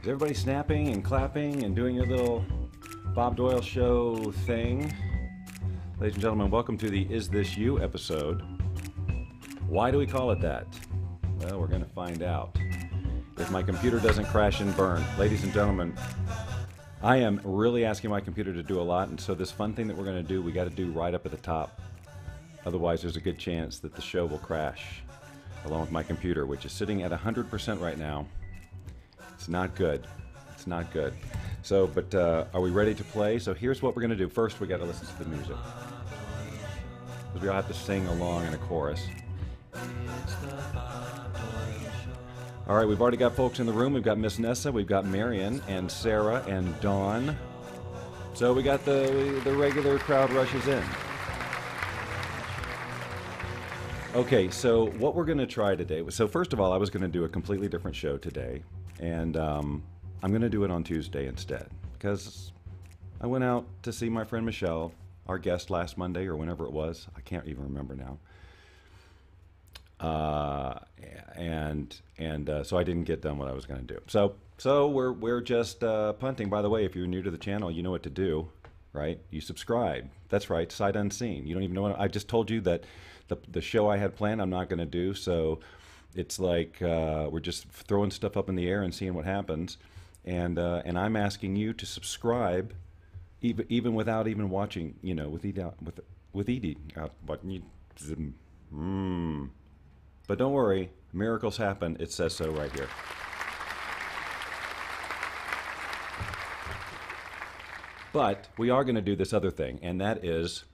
everybody snapping and clapping and doing a little Bob Doyle show thing? Ladies and gentlemen, welcome to the Is This You episode. Why do we call it that? Well, we're going to find out. If my computer doesn't crash and burn. Ladies and gentlemen, I am really asking my computer to do a lot, and so this fun thing that we're going to do, we got to do right up at the top. Otherwise, there's a good chance that the show will crash, along with my computer, which is sitting at 100% right now. It's not good. It's not good. So, but are we ready to play? So here's what we're going to do. First, we got to listen to the music, because we all have to sing along in a chorus. All right, we've already got folks in the room. We've got Miss Nessa, we've got Marion, and Sarah, and Dawn. So we got the regular crowd rushes in. Okay, so what we're going to try today. So first of all, I was going to do a completely different show today, and I'm going to do it on Tuesday instead, because I went out to see my friend Michelle, our guest last Monday or whenever it was. I can't even remember now. So I didn't get done what I was going to do. So we're just punting. By the way, if you're new to the channel, you know what to do, right? You subscribe. That's right, sight unseen. You don't even know what I just told you that the show I had planned I'm not going to do. So it's like we're just throwing stuff up in the air and seeing what happens. And I'm asking you to subscribe, even without even watching. You know, with Edie. But don't worry, miracles happen. It says so right here. But we are going to do this other thing, and that is,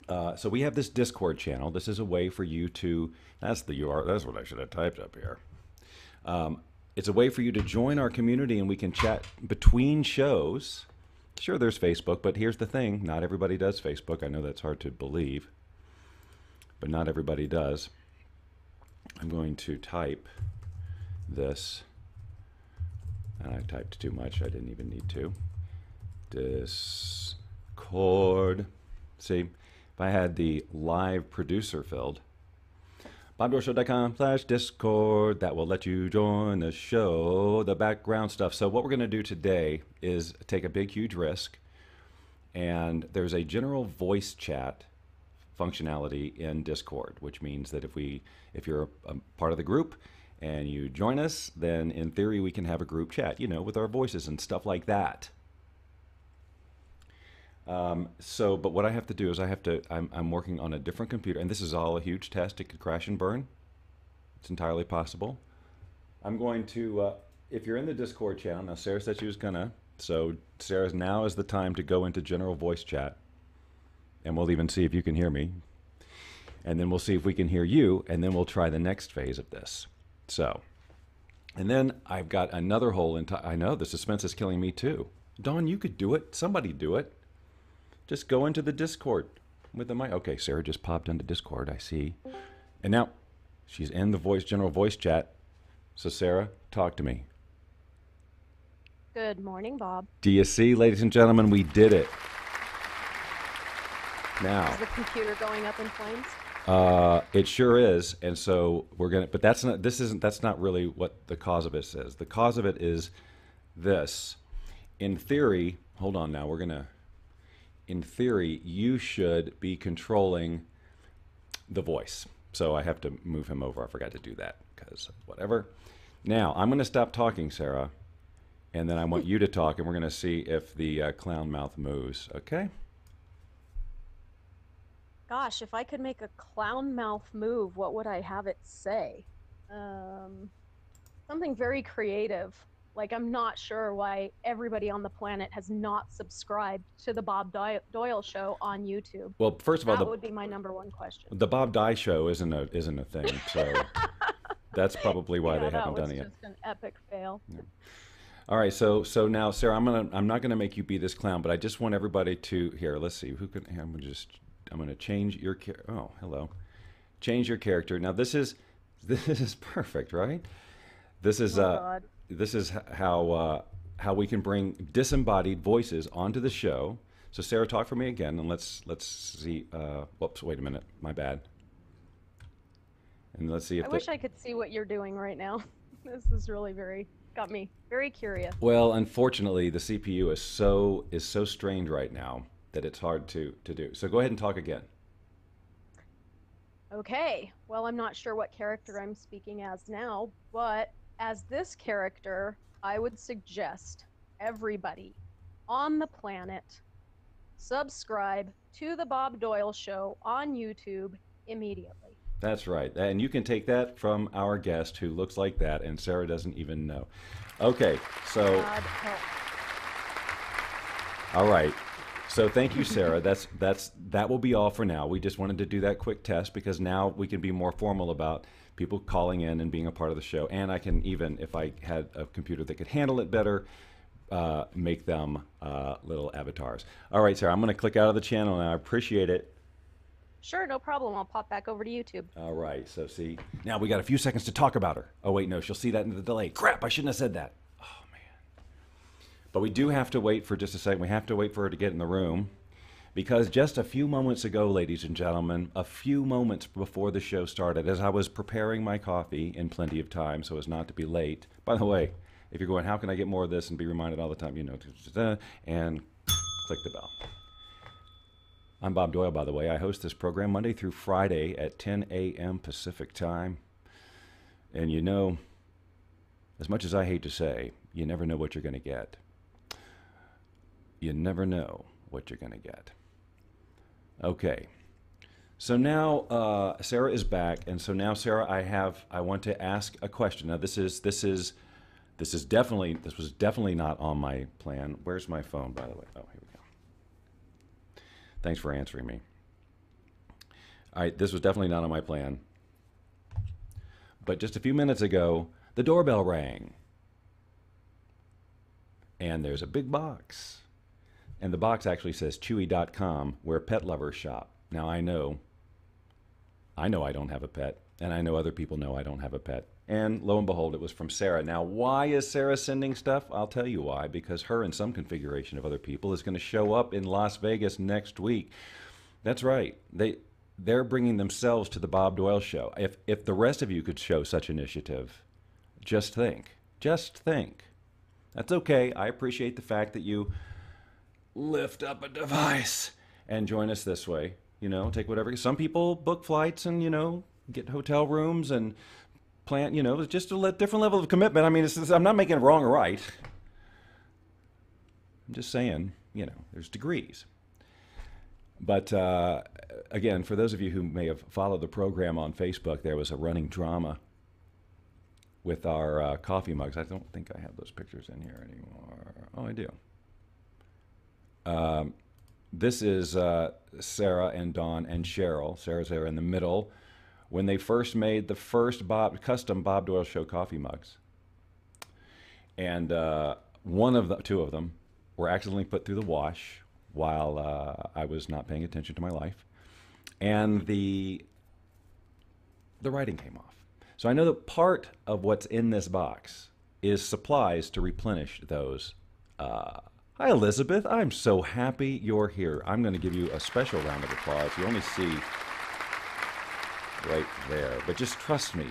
so we have this Discord channel. This is a way for you to, that's the URL, that's what I should have typed up here. It's a way for you to join our community, and we can chat between shows. Sure, there's Facebook, but here's the thing. Not everybody does Facebook. I know that's hard to believe, but not everybody does. I'm going to type this, and I typed too much. I didn't even need to. Discord. See, if I had the live producer filled, bobdoyleShow.com/Discord, that will let you join the show, the background stuff. So what we're going to do today is take a big, huge risk, and there's a general voice chat functionality in Discord, which means that if you're a part of the group and you join us, then in theory we can have a group chat, you know, with our voices and stuff like that. But what I have to do is I'm working on a different computer, and this is all a huge test. It could crash and burn. It's entirely possible. I'm going to, if you're in the Discord channel, now Sarah said she was gonna, so Sarah's now is the time to go into general voice chat, and we'll even see if you can hear me, and then we'll see if we can hear you, and then we'll try the next phase of this. So, and then I've got another hole in, I know the suspense is killing me too. Dawn, you could do it. Somebody do it. Just go into the Discord with the mic. Okay, Sarah just popped into Discord, I see. And now she's in the general voice chat. So Sarah, talk to me. Good morning, Bob. Do you see, ladies and gentlemen, we did it. Now, is the computer going up in flames? It sure is, and so we're gonna. But that's not. That's not really what the cause of it is. The cause of it is this. In theory, hold on. Now we're gonna. In theory, you should be controlling the voice. So I have to move him over. I forgot to do that because whatever. Now I'm gonna stop talking, Sarah, and then I want you to talk, and we're gonna see if the clown mouth moves. Okay. Gosh, if I could make a clown mouth move, what would I have it say? Something very creative. Like, I'm not sure why everybody on the planet has not subscribed to the Bob Doyle Show on YouTube. Well, first of all, that would be my #1 question. The Bob Doyle Show isn't a thing, so that's probably why they haven't done it yet. That was just an epic fail. Yeah. All right, so now, Sarah, I'm not gonna make you be this clown, but I just want everybody to here. Let's see who can. I'm gonna change your oh, hello. Change your character. Now this is perfect, right? This is this is how we can bring disembodied voices onto the show. So Sarah, talk for me again, and let's see. Whoops, wait a minute, my bad. And let's see if I wish I could see what you're doing right now. This is really very got me very curious. Well, unfortunately, the CPU is so strained right now that it's hard to do. So go ahead and talk again. Okay, well, I'm not sure what character I'm speaking as now, but as this character, I would suggest everybody on the planet subscribe to the Bob Doyle Show on YouTube immediately. That's right. And you can take that from our guest who looks like that, and Sarah doesn't even know. Okay, so God help. all right. So thank you, Sarah. That will be all for now. We just wanted to do that quick test because now we can be more formal about people calling in and being a part of the show. And I can even, if I had a computer that could handle it better, make them little avatars. All right, Sarah, I'm going to click out of the channel now. I appreciate it. Sure, no problem. I'll pop back over to YouTube. All right, so see, now we got a few seconds to talk about her. Oh, wait, no, she'll see that in the delay. Crap, I shouldn't have said that. Oh, man. But we do have to wait for just a second. We have to wait for her to get in the room because just a few moments ago, ladies and gentlemen, a few moments before the show started, as I was preparing my coffee in plenty of time so as not to be late. By the way, if you're going, how can I get more of this and be reminded all the time, you know, and click the bell. I'm Bob Doyle, by the way. I host this program Monday through Friday at 10 a.m. Pacific time. And you know, as much as I hate to say, you never know what you're going to get. You never know what you're going to get. Okay. So now Sarah is back, and so now Sarah, I want to ask a question. Now this was definitely not on my plan. Where's my phone, by the way? Oh, here we go. Thanks for answering me. All right, this was definitely not on my plan. But just a few minutes ago, the doorbell rang. And there's a big box. And the box actually says Chewy.com, where pet lovers shop. Now I know I don't have a pet, and I know other people know I don't have a pet. And lo and behold, it was from Sarah. Now, why is Sarah sending stuff? I'll tell you why. Because her and some configuration of other people is going to show up in Las Vegas next week. That's right. They're bringing themselves to the Bob Doyle Show. If the rest of you could show such initiative, just think. Just think. That's okay. I appreciate the fact that you lift up a device and join us this way. You know, take whatever. Some people book flights and, you know, get hotel rooms and plan, you know, just a different level of commitment. I mean, I'm not making it wrong or right. I'm just saying, you know, there's degrees. But again, for those of you who may have followed the program on Facebook, there was a running drama with our coffee mugs. I don't think I have those pictures in here anymore. Oh, I do. This is Sarah and Dawn and Cheryl. Sarah's there in the middle. When they first made the first custom Bob Doyle Show coffee mugs. And two of them were accidentally put through the wash while I was not paying attention to my life. And the writing came off. So I know that part of what's in this box is supplies to replenish those. Hi, Elizabeth. I'm so happy you're here. I'm going to give you a special round of applause. You only see right there. But just trust me.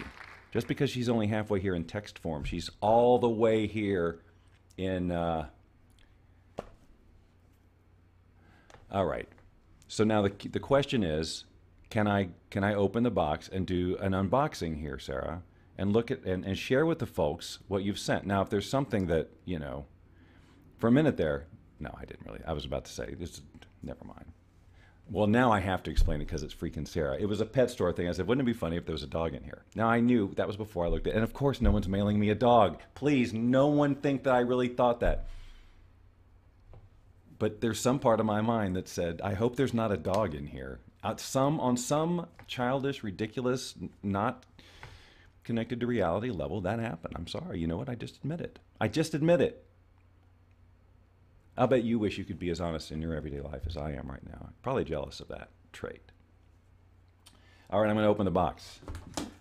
Just because she's only halfway here in text form, she's all the way here in... All right. So now the question is, can I open the box and do an unboxing here, Sarah, and look at and share with the folks what you've sent? Now, if there's something that, you know, for a minute there, no, I didn't really. I was about to say, never mind. Well, now I have to explain it because it's freaking Sarah. It was a pet store thing. I said, wouldn't it be funny if there was a dog in here? Now, I knew that was before I looked at it. And of course, no one's mailing me a dog. Please, no one think that I really thought that. But there's some part of my mind that said, I hope there's not a dog in here. On some childish, ridiculous, not connected to reality level, that happened. I'm sorry. You know what? I just admit it. I just admit it. I'll bet you wish you could be as honest in your everyday life as I am right now. Probably jealous of that trait. All right, I'm going to open the box.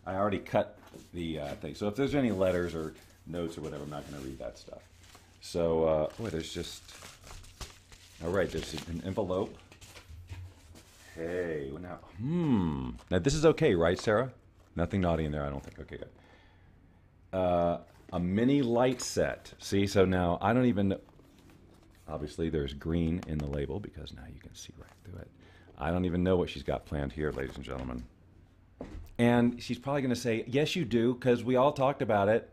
I already cut the thing. So if there's any letters or notes or whatever, I'm not going to read that stuff. So, boy, there's just... All right, there's an envelope. Hey, now, Now, this is okay, right, Sarah? Nothing naughty in there, I don't think. Okay, good. a mini light set. See, so now I don't even know. Obviously, there's green in the label because now you can see right through it. I don't even know what she's got planned here, ladies and gentlemen. And she's probably going to say, yes, you do, because we all talked about it.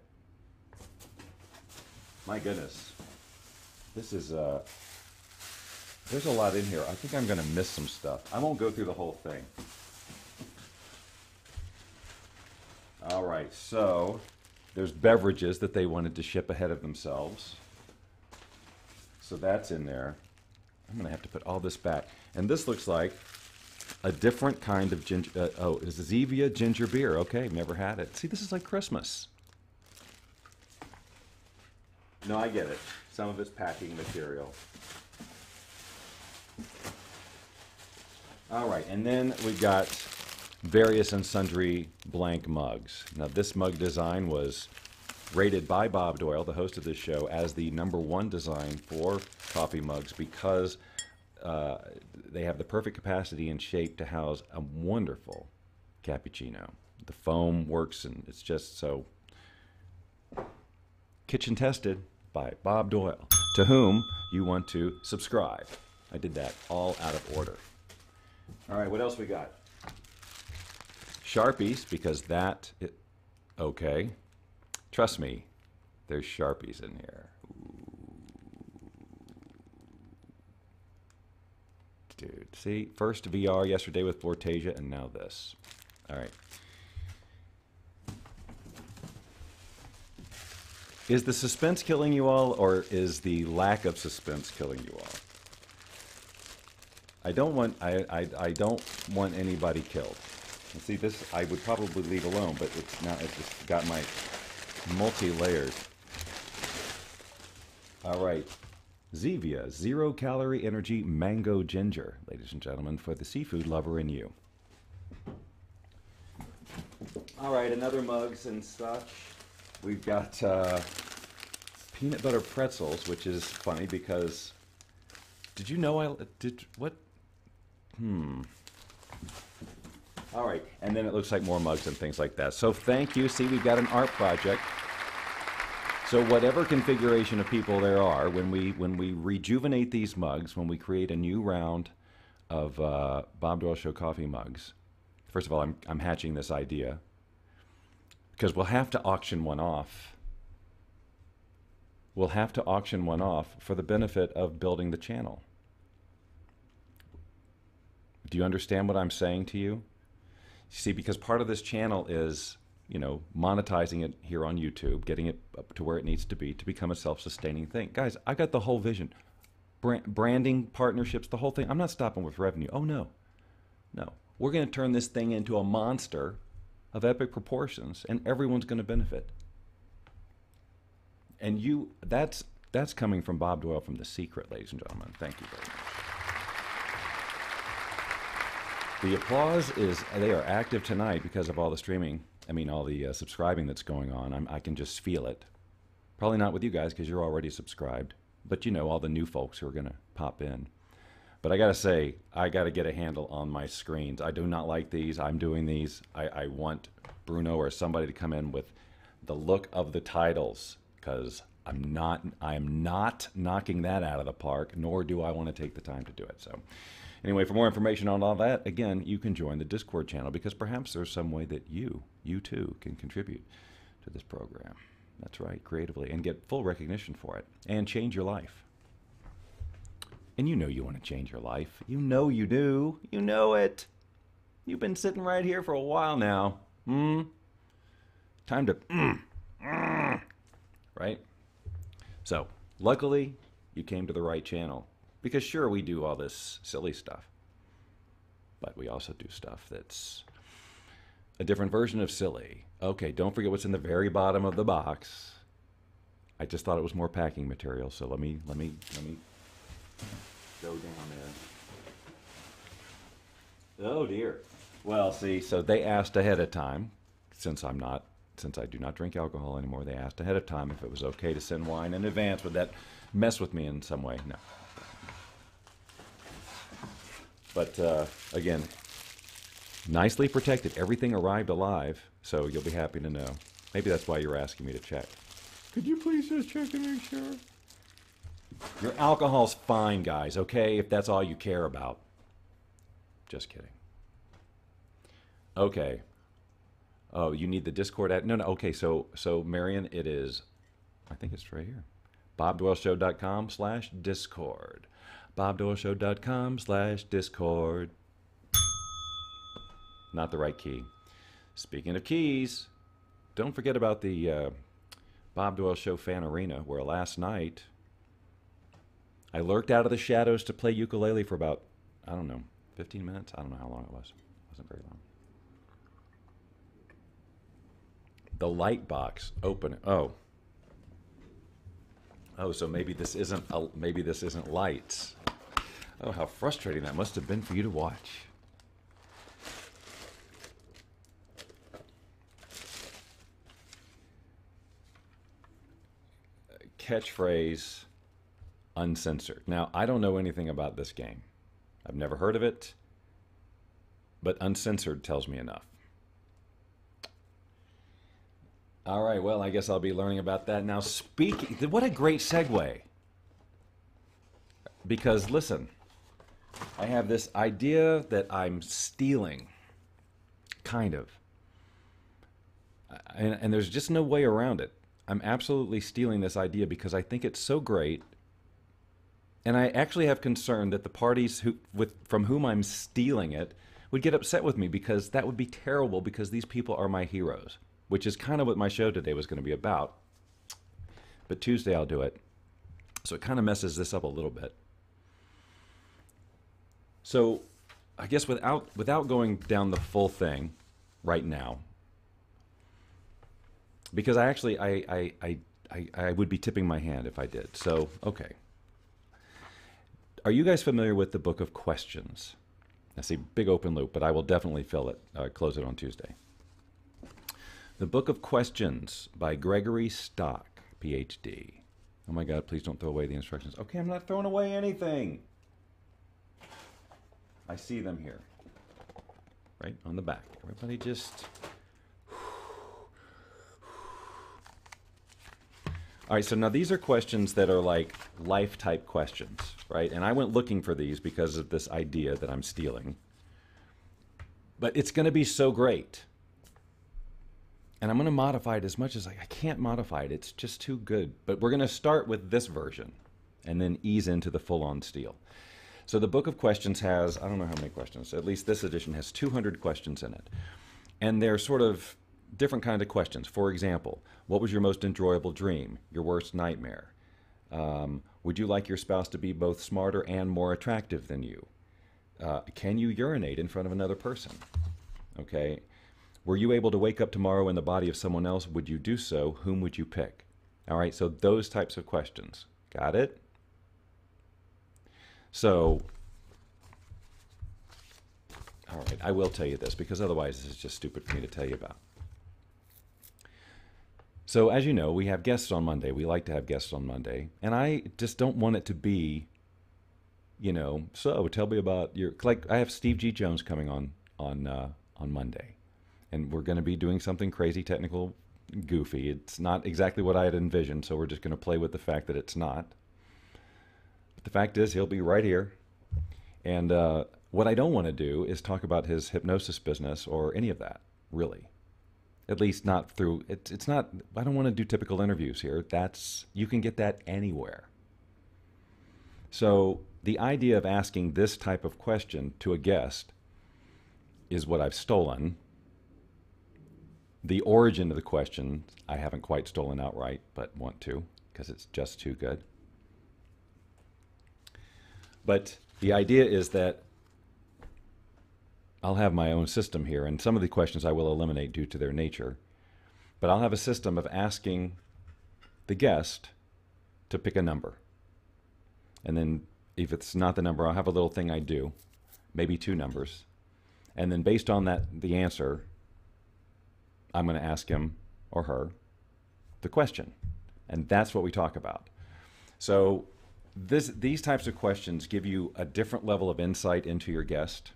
My goodness. This is, there's a lot in here. I think I'm going to miss some stuff. I won't go through the whole thing. All right, so there's beverages that they wanted to ship ahead of themselves. So that's in there. I'm going to have to put all this back. And this looks like a different kind of ginger. Oh, it's Zevia ginger beer. Okay, never had it. See, this is like Christmas. No, I get it. Some of it's packing material. All right, and then we got various and sundry blank mugs. Now, this mug design was rated by Bob Doyle, the host of this show, as the #1 design for coffee mugs because they have the perfect capacity and shape to house a wonderful cappuccino. The foam works, and it's just so kitchen tested by Bob Doyle, to whom you want to subscribe. I did that all out of order. All right, what else we got? Sharpies, because okay. Trust me, there's Sharpies in here. Ooh. Dude, see? First VR yesterday with Flortasia, and now this. All right. Is the suspense killing you all, or is the lack of suspense killing you all? I don't want anybody killed. And see, this I would probably leave alone, but it's not. It's just got my multi-layers. All right, Zevia, 0-calorie energy mango ginger, ladies and gentlemen, for the seafood lover in you. All right, another mugs and such. We've got peanut butter pretzels, which is funny because did you know I did what? All right, and then it looks like more mugs and things like that. So thank you. See, we've got an art project. So whatever configuration of people there are, when we rejuvenate these mugs, when we create a new round of Bob Doyle Show coffee mugs, first of all, I'm hatching this idea because we'll have to auction one off. We'll have to auction one off for the benefit of building the channel. Do you understand what I'm saying to you? See, because part of this channel is, you know, monetizing it here on YouTube, getting it up to where it needs to be to become a self-sustaining thing. Guys, I got the whole vision. Branding, partnerships, the whole thing. I'm not stopping with revenue. Oh, no. No. We're going to turn this thing into a monster of epic proportions, and everyone's going to benefit. And that's coming from Bob Doyle from The Secret, ladies and gentlemen. Thank you very much. The applause is, they are active tonight because of all the streaming, all the subscribing that's going on. I can just feel it. Probably not with you guys because you're already subscribed, but you know, all the new folks who are going to pop in. But I got to say, I got to get a handle on my screens. I do not like these. I'm doing these. I want Bruno or somebody to come in with the look of the titles because I am not knocking that out of the park, nor do I want to take the time to do it. So anyway, for more information on all that, again, you can join the Discord channel because perhaps there's some way that you too, can contribute to this program. That's right, creatively, and get full recognition for it, and change your life. And you know you want to change your life. You know you do. You know it. You've been sitting right here for a while now. Time to, right? So, luckily, you came to the right channel. Because sure, we do all this silly stuff, but we also do stuff that's a different version of silly. Okay, don't forget what's in the very bottom of the box. I just thought it was more packing material, so let me go down there. Oh dear. Well, see, so they asked ahead of time, since I do not drink alcohol anymore, they asked ahead of time if it was okay to send wine in advance. Would that mess with me in some way? No. But again, nicely protected. Everything arrived alive, so you'll be happy to know. Maybe that's why you're asking me to check. Could you please just check and make sure? Your alcohol's fine, guys, okay? If that's all you care about. Just kidding. Okay. Oh, you need the Discord ad? No, no. Okay, so Marion, it is, I think it's right here. BobDoyleShow.com/Discord. BobDoyleShow.com/Discord. Not the right key. Speaking of keys, don't forget about the Bob Doyle Show Fan Arena, where last night I lurked out of the shadows to play ukulele for about, I don't know, 15 minutes? I don't know how long it was. It wasn't very long. The light box open. Oh, so maybe this isn't lights. Oh, how frustrating that must have been for you to watch. Catchphrase uncensored. Now, I don't know anything about this game. I've never heard of it, but uncensored tells me enough. All right, well, I guess I'll be learning about that. Now, speaking, what a great segue. Because, listen, I have this idea that I'm stealing, kind of. And there's just no way around it. I'm absolutely stealing this idea because I think it's so great. And I actually have concern that the parties from whom I'm stealing it would get upset with me, because that would be terrible, because these people are my heroes, which is kind of what my show today was going to be about. But Tuesday I'll do it. So it kind of messes this up a little bit. So I guess without going down the full thing right now, because I would be tipping my hand if I did. So, okay. Are you guys familiar with the Book of Questions? I see big open loop, but I will definitely close it on Tuesday. The Book of Questions by Gregory Stock, PhD. Oh my God, please don't throw away the instructions. Okay, I'm not throwing away anything. I see them here, right on the back. Everybody just... All right, so now these are questions that are like life-type questions, right? And I went looking for these because of this idea that I'm stealing. But it's going to be so great. And I'm going to modify it as much as I can't modify it. It's just too good. But we're going to start with this version and then ease into the full-on steal. So the Book of Questions has, I don't know how many questions, at least this edition has 200 questions in it. And they're sort of different kind of questions. For example, what was your most enjoyable dream? Your worst nightmare? Would you like your spouse to be both smarter and more attractive than you? Can you urinate in front of another person? Okay. Were you able to wake up tomorrow in the body of someone else? Would you do so? Whom would you pick? All right, so those types of questions. Got it? So, all right, I will tell you this, because otherwise this is just stupid for me to tell you about. So, as you know, we have guests on Monday. We like to have guests on Monday. And I just don't want it to be, so tell me about your... Like, I have Steve G. Jones coming on Monday. And we're going to be doing something crazy, technical, goofy. It's not exactly what I had envisioned, so we're just going to play with the fact that it's not. But the fact is, he'll be right here. And what I don't want to do is talk about his hypnosis business or any of that, really. At least not through, it's not, I don't want to do typical interviews here. You can get that anywhere. So the idea of asking this type of question to a guest is what I've stolen. The origin of the question, I haven't quite stolen outright, but want to, because it's just too good. But the idea is that I'll have my own system here, and some of the questions I will eliminate due to their nature. But I'll have a system of asking the guest to pick a number. And then if it's not the number, I'll have a little thing I do, maybe 2 numbers. And then based on the answer, I'm going to ask him or her the question. And that's what we talk about. So these types of questions give you a different level of insight into your guest,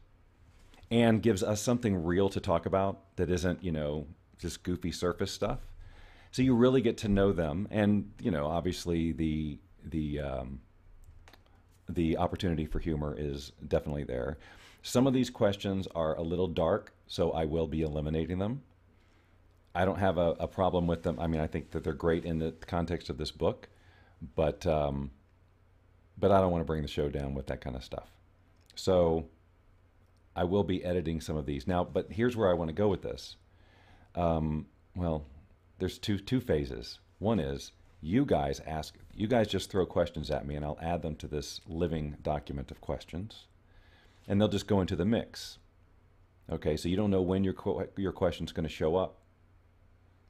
and gives us something real to talk about that isn't, just goofy surface stuff. So you really get to know them, and obviously the opportunity for humor is definitely there. Some of these questions are a little dark, so I will be eliminating them. I don't have a problem with them. I mean, I think that they're great in the context of this book, but but I don't want to bring the show down with that kind of stuff. So I will be editing some of these now. But here's where I want to go with this. Well, there's two phases. One is you guys just throw questions at me, and I'll add them to this living document of questions, and they'll just go into the mix. Okay, so you don't know when your question's going to show up.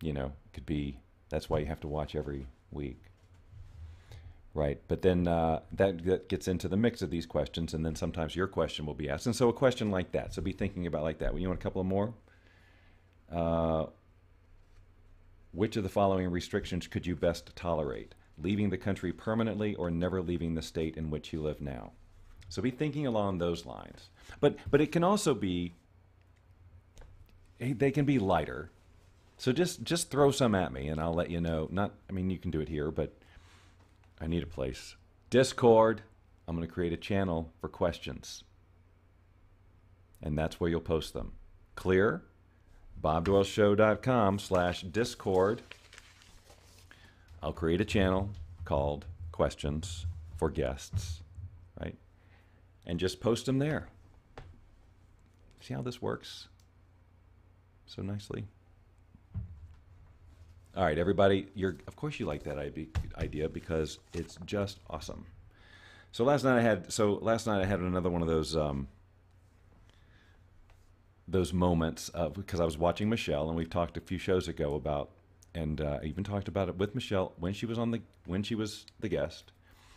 It could be, that's why you have to watch every week. Right, but then that gets into the mix of these questions, and then sometimes your question will be asked. And so a question like that, so be thinking about like that. You want a couple of more? Which of the following restrictions could you best tolerate? Leaving the country permanently or never leaving the state in which you live now? So be thinking along those lines. But it can also be, they can be lighter. So just throw some at me, and I'll let you know. You can do it here, but I need a place. Discord. I'm going to create a channel for questions. And that's where you'll post them. Clear? BobDoyleShow.com/Discord. I'll create a channel called Questions for Guests, right? And just post them there. See how this works so nicely? All right, everybody, of course you like that idea because it's just awesome. So last night I had another one of those moments because I was watching Michelle, and we've talked a few shows ago about, and I even talked about it with Michelle when she was the guest,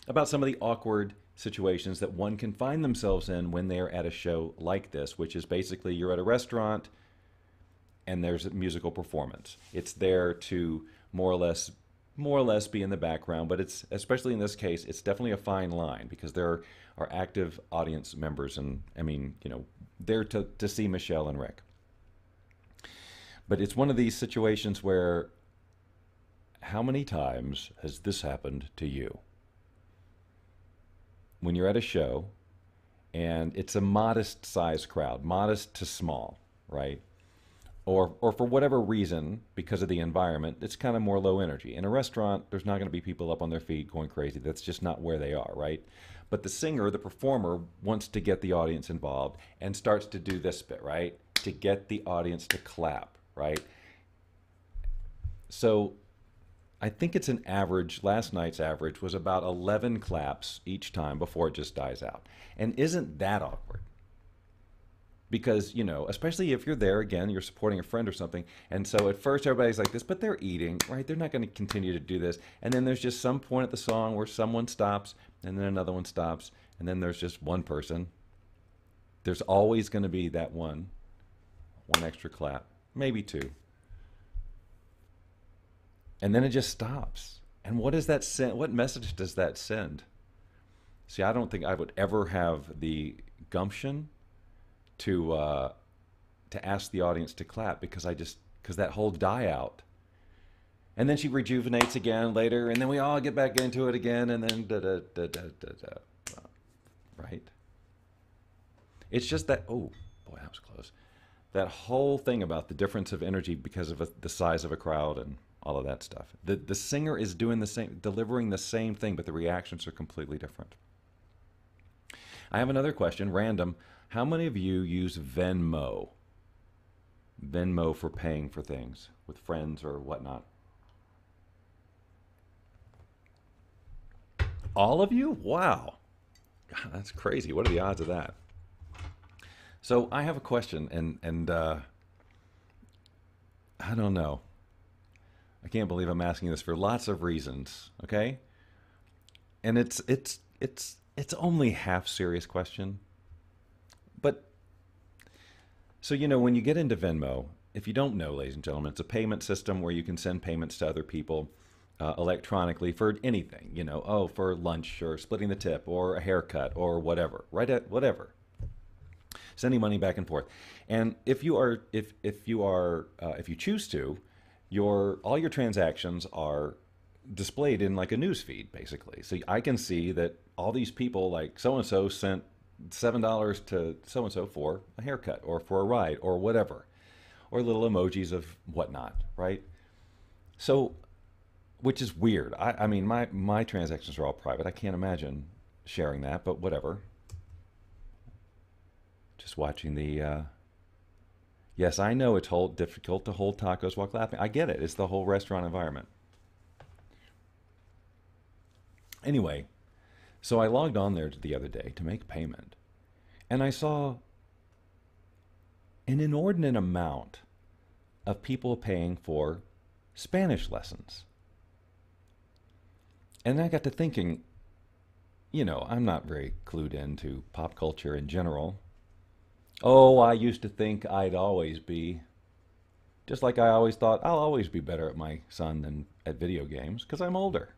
about some of the awkward situations that one can find themselves in when they are at a show like this, which is basically you're at a restaurant and there's a musical performance. It's there to more or less be in the background, but it's, especially in this case, it's definitely a fine line because there are active audience members, and there to see Michelle and Rick. But it's one of these situations where, how many times has this happened to you? When you're at a show and it's a modest size crowd, modest to small, right? Or for whatever reason, because of the environment, it's kind of more low energy. In a restaurant, there's not going to be people up on their feet going crazy. That's just not where they are, right? But the singer, the performer, wants to get the audience involved and starts to do this bit, right? To get the audience to clap, right? So I think it's an average, last night's average was about 11 claps each time before it just dies out. And isn't that awkward? Because, especially if you're there, again, you're supporting a friend or something. And so at first everybody's like this, but they're eating, right? They're not going to continue to do this. And then there's just some point at the song where someone stops and then another one stops. And then there's just one person. There's always going to be that one extra clap, maybe two. And then it just stops. And what does that send? What message does that send? See, I don't think I would ever have the gumption to ask the audience to clap because that whole die out, and then she rejuvenates again later, and then we all get back into it again, and then right? It's just that, oh boy, that was close. That whole thing about the difference of energy because of the size of a crowd and all of that stuff. The singer is doing the same, delivering the same thing, but the reactions are completely different. I have another question, random. How many of you use Venmo? Venmo for paying for things with friends or whatnot? All of you? Wow. God, that's crazy. What are the odds of that? So I have a question, and I don't know. I can't believe I'm asking this for lots of reasons, okay? And it's only half serious question. But, so, when you get into Venmo, if you don't know, ladies and gentlemen, it's a payment system where you can send payments to other people electronically for anything, for lunch or splitting the tip or a haircut or whatever, right? Whatever. Sending money back and forth. And if you choose to, all your transactions are displayed in like a news feed, basically. So I can see that all these people, like so and so, sent $7 to so and so for a haircut or for a ride or whatever, or little emojis of whatnot, right? So, which is weird. I mean, my transactions are all private. I can't imagine sharing that, but whatever. Just watching the. Yes, I know it's difficult to hold tacos while clapping. I get it. It's the whole restaurant environment. Anyway, so I logged on there the other day to make payment, and I saw an inordinate amount of people paying for Spanish lessons. And I got to thinking, I'm not very clued into pop culture in general. Oh, I used to think I'd always be. Just like I always thought I'll always be better at my son than at video games because I'm older.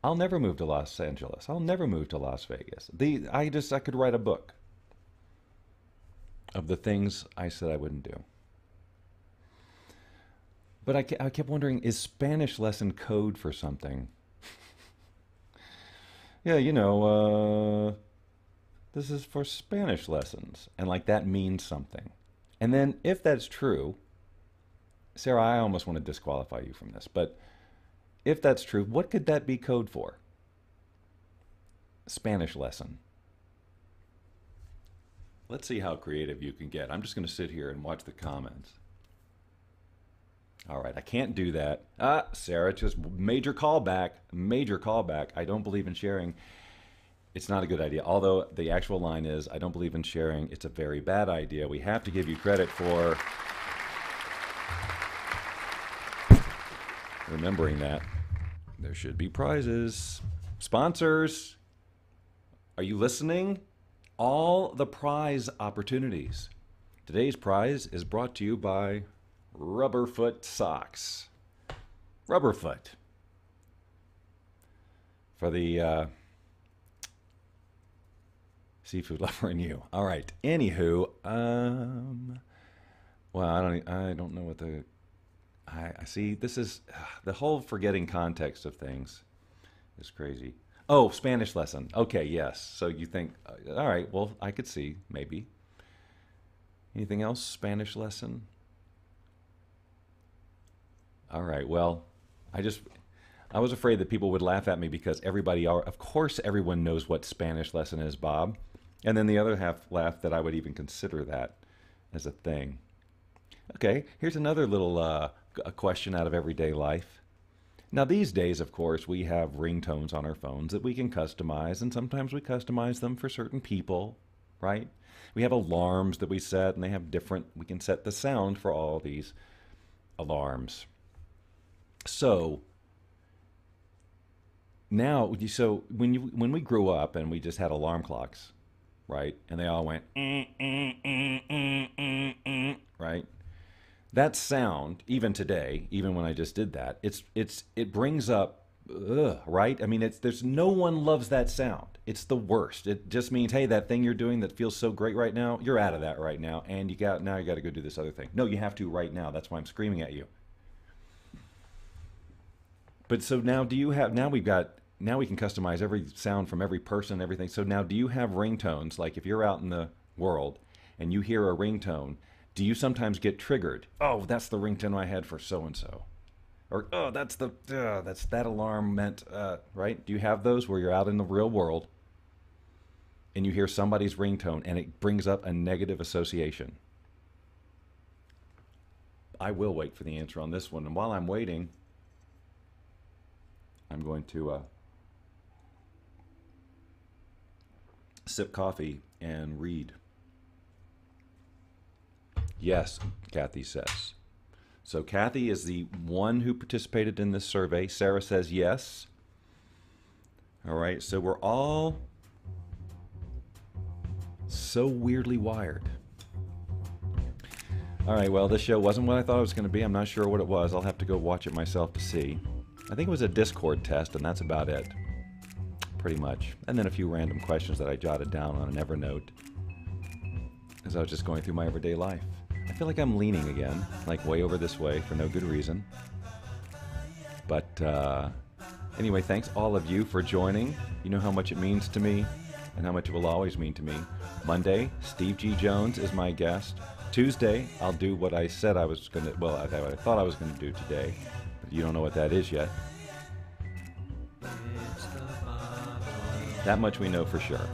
I'll never move to Los Angeles. I'll never move to Las Vegas. I could write a book of the things I said I wouldn't do. But I kept wondering, is Spanish lesson code for something? Yeah, this is for Spanish lessons. And like that means something. And then if that's true, Sarah, I almost want to disqualify you from this, but if that's true, what could that be code for? Spanish lesson. Let's see how creative you can get. I'm just going to sit here and watch the comments. All right, I can't do that. Sarah, just major callback. I don't believe in sharing. It's not a good idea. Although the actual line is, I don't believe in sharing. It's a very bad idea. We have to give you credit for remembering that. There should be prizes. Sponsors, are you listening? All the prize opportunities. Today's prize is brought to you by Rubberfoot socks. Rubberfoot. For the seafood lover in you. All right. Anywho, well, I don't know what I see. This is the whole forgetting context of things is crazy. Oh, Spanish lesson. Okay, yes. So you think, all right, well, I could see, maybe. Anything else? Spanish lesson? All right, well, I was afraid that people would laugh at me because of course everyone knows what Spanish lesson is, Bob. And then the other half laughed that I would even consider that as a thing. Okay, here's another little a question out of everyday life. Now these days, of course, we have ringtones on our phones that we can customize, and sometimes we customize them for certain people, right? We have alarms that we set, and we can set the sound for all these alarms. So now, when we grew up and we just had alarm clocks, right, and they all went right. That sound, even today, even when I just did that, it brings up, right? I mean, there's no one loves that sound. It's the worst. It just means, hey, that thing you're doing that feels so great right now, you're out of that right now, and you got to go do this other thing. No, you have to right now. That's why I'm screaming at you. But so now now we can customize every sound from every person, everything. So now do you have ringtones? Like if you're out in the world and you hear a ringtone, do you sometimes get triggered? Oh, that's the ringtone I had for so-and-so. Or, oh, that's that alarm meant, right? Do you have those where you're out in the real world and you hear somebody's ringtone and it brings up a negative association? I will wait for the answer on this one. And while I'm waiting, I'm going to sip coffee and read. Yes, Kathy says. So Kathy is the one who participated in this survey. Sarah says yes. All right, so we're all so weirdly wired. All right, well, this show wasn't what I thought it was going to be. I'm not sure what it was. I'll have to go watch it myself to see. I think it was a Discord test, and that's about it. Pretty much. And then a few random questions that I jotted down on an Evernote as I was just going through my everyday life. I feel like I'm leaning again, like way over this way for no good reason. But anyway, thanks all of you for joining. You know how much it means to me and how much it will always mean to me. Monday, Steve G. Jones is my guest. Tuesday, I'll do what I said I was going to, well, I thought I was going to do today, but you don't know what that is yet. That much we know for sure.